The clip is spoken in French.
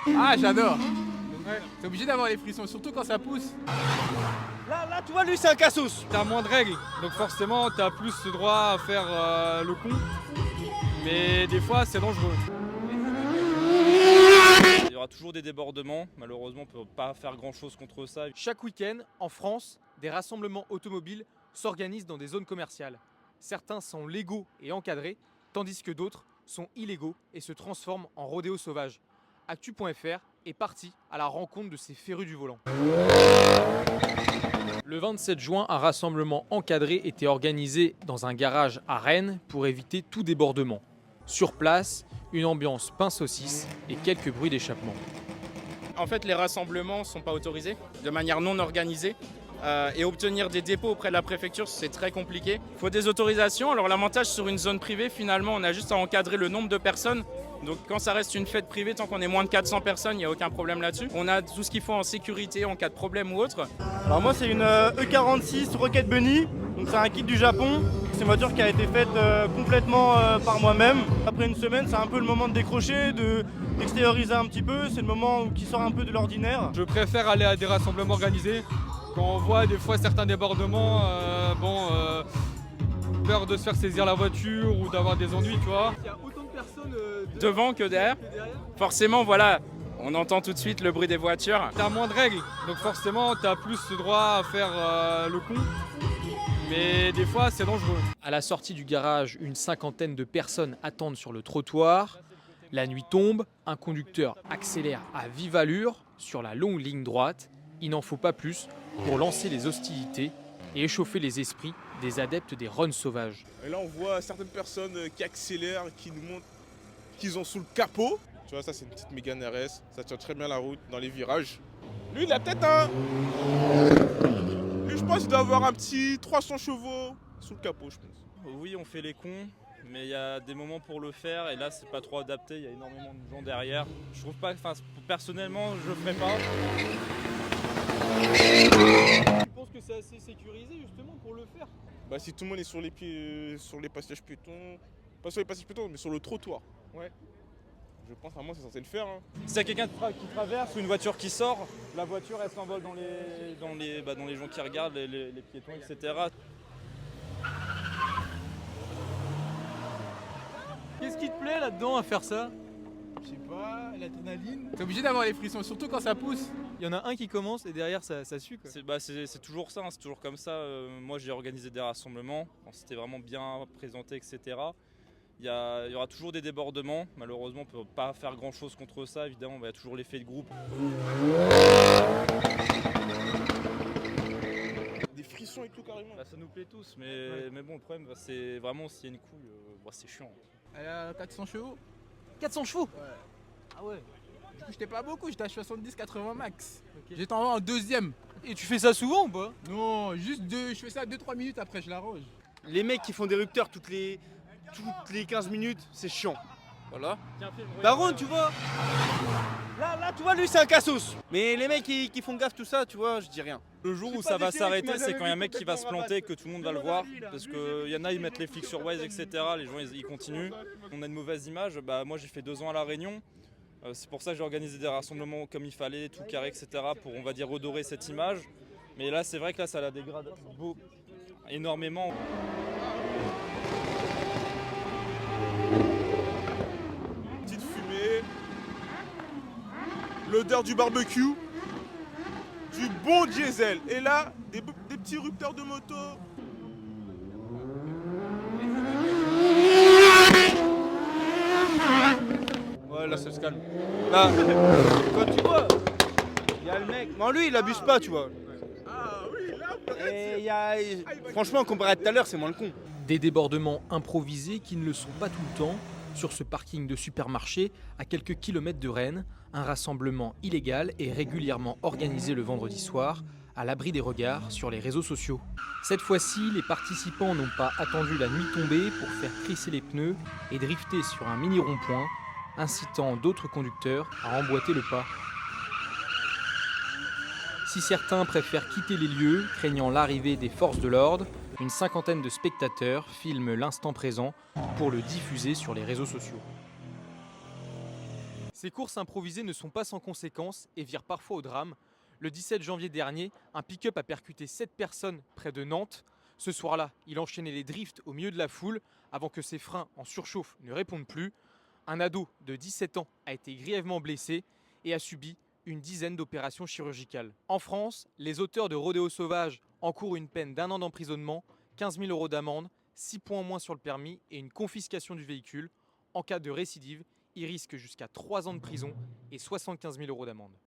Ah, j'adore. Ouais. T'es obligé d'avoir les frissons, surtout quand ça pousse. Là, tu vois, lui, c'est un cassos. T'as moins de règles, donc forcément t'as plus le droit à faire le con. Mais des fois c'est dangereux. Il y aura toujours des débordements, malheureusement on ne peut pas faire grand chose contre ça. Chaque week-end, en France, des rassemblements automobiles s'organisent dans des zones commerciales. Certains sont légaux et encadrés, tandis que d'autres sont illégaux et se transforment en rodéo sauvage. Actu.fr est parti à la rencontre de ces férus du volant. Le 27 juin, un rassemblement encadré était organisé dans un garage à Rennes pour éviter tout débordement. Sur place, une ambiance pain saucisse et quelques bruits d'échappement. En fait, les rassemblements ne sont pas autorisés de manière non organisée. Et obtenir des dépôts auprès de la préfecture, c'est très compliqué. Il faut des autorisations. Alors l'avantage sur une zone privée, finalement, on a juste à encadrer le nombre de personnes. Donc quand ça reste une fête privée, tant qu'on est moins de 400 personnes, il n'y a aucun problème là-dessus. On a tout ce qu'il faut en sécurité en cas de problème ou autre. Alors moi, c'est une E46 Rocket Bunny. Donc c'est un kit du Japon. C'est une voiture qui a été faite complètement par moi-même. Après une semaine, c'est un peu le moment de décrocher, d'extérioriser un petit peu. C'est le moment qui sort un peu de l'ordinaire. Je préfère aller à des rassemblements organisés. Quand on voit des fois certains débordements, peur de se faire saisir la voiture ou d'avoir des ennuis, tu vois. Il y a autant de personnes Devant que derrière. Forcément, voilà, on entend tout de suite le bruit des voitures. T'as moins de règles, donc forcément t'as plus le droit à faire le con. Mais des fois c'est dangereux. À la sortie du garage, une cinquantaine de personnes attendent sur le trottoir. La nuit tombe, un conducteur accélère à vive allure sur la longue ligne droite. Il n'en faut pas plus pour lancer les hostilités et échauffer les esprits des adeptes des runs sauvages. Et là on voit certaines personnes qui accélèrent, qui nous montrent qu'ils ont sous le capot. Tu vois, ça c'est une petite Mégane RS, ça tient très bien la route dans les virages. Lui il a peut-être un... Lui je pense qu'il doit avoir un petit 300 chevaux sous le capot je pense. Oui, on fait les cons, mais il y a des moments pour le faire et là c'est pas trop adapté, il y a énormément de gens derrière. Je trouve pas, personnellement je le ferai pas. Tu penses que c'est assez sécurisé justement pour le faire? Bah si tout le monde est sur les pieds, sur les passages piétons, pas sur les passages piétons mais sur le trottoir. Ouais. Je pense vraiment c'est censé le faire. Hein. S'il y a quelqu'un qui traverse ou une voiture qui sort, la voiture elle s'envole dans les gens qui regardent, les piétons, etc. Qu'est-ce qui te plaît là-dedans à faire ça? Je sais pas, l'adrénaline. T'es obligé d'avoir les frissons, surtout quand ça pousse. Il y en a un qui commence et derrière ça suit quoi. C'est toujours ça, hein, c'est toujours comme ça. Moi j'ai organisé des rassemblements, quand c'était vraiment bien présenté, etc. Il y aura toujours des débordements, malheureusement on ne peut pas faire grand chose contre ça, évidemment il y a toujours l'effet de groupe. Des frissons et tout carrément. Ça nous plaît tous, mais bon le problème c'est vraiment s'il y a une couille, c'est chiant. Elle a 400 chevaux. 400 chevaux? Ouais. Ah ouais. Du coup j'étais pas beaucoup, j'étais à 70-80 max. J'étais en deuxième. Et tu fais ça souvent ou pas? Non, juste je fais ça 2-3 minutes après je l'arrose. Les mecs qui font des rupteurs toutes les 15 minutes, c'est chiant. Voilà. Baron, tu vois. Là, tu vois, lui, c'est un cassos. Mais les mecs qui font gaffe, tout ça, tu vois, je dis rien. Le jour où ça va s'arrêter, c'est quand il y a un mec qui va se planter, que tout le monde va le voir. Parce qu'il y en a, ils mettent les flics sur Waze, etc. Les gens, ils continuent. On a une mauvaise image. Moi, j'ai fait 2 ans à La Réunion. C'est pour ça que j'ai organisé des rassemblements comme il fallait, tout carré, etc. Pour, on va dire, redorer cette image. Mais là, c'est vrai que là, ça la dégrade énormément. Petite fumée, l'odeur du barbecue, du bon diesel. Et là, des petits rupteurs de moto. Ouais, là, ça se calme. Là, quand tu vois, il y a le mec. Non, lui, il abuse pas, tu vois. Ah oui, là, Et franchement, comparé à tout à l'heure, c'est moins le con. Des débordements improvisés qui ne le sont pas tout le temps. Sur ce parking de supermarché, à quelques kilomètres de Rennes, un rassemblement illégal est régulièrement organisé le vendredi soir, à l'abri des regards sur les réseaux sociaux. Cette fois-ci, les participants n'ont pas attendu la nuit tombée pour faire crisser les pneus et drifter sur un mini rond-point, incitant d'autres conducteurs à emboîter le pas. Si certains préfèrent quitter les lieux, craignant l'arrivée des forces de l'ordre, une cinquantaine de spectateurs filment l'instant présent pour le diffuser sur les réseaux sociaux. Ces courses improvisées ne sont pas sans conséquences et virent parfois au drame. Le 17 janvier dernier, un pick-up a percuté 7 personnes près de Nantes. Ce soir-là, il enchaînait les drifts au milieu de la foule avant que ses freins en surchauffe ne répondent plus. Un ado de 17 ans a été grièvement blessé et a subi une dizaine d'opérations chirurgicales. En France, les auteurs de rodéo sauvage encourent une peine d'1 an d'emprisonnement, 15 000 € d'amende, 6 points en moins sur le permis et une confiscation du véhicule. En cas de récidive, ils risquent jusqu'à 3 ans de prison et 75 000 € d'amende.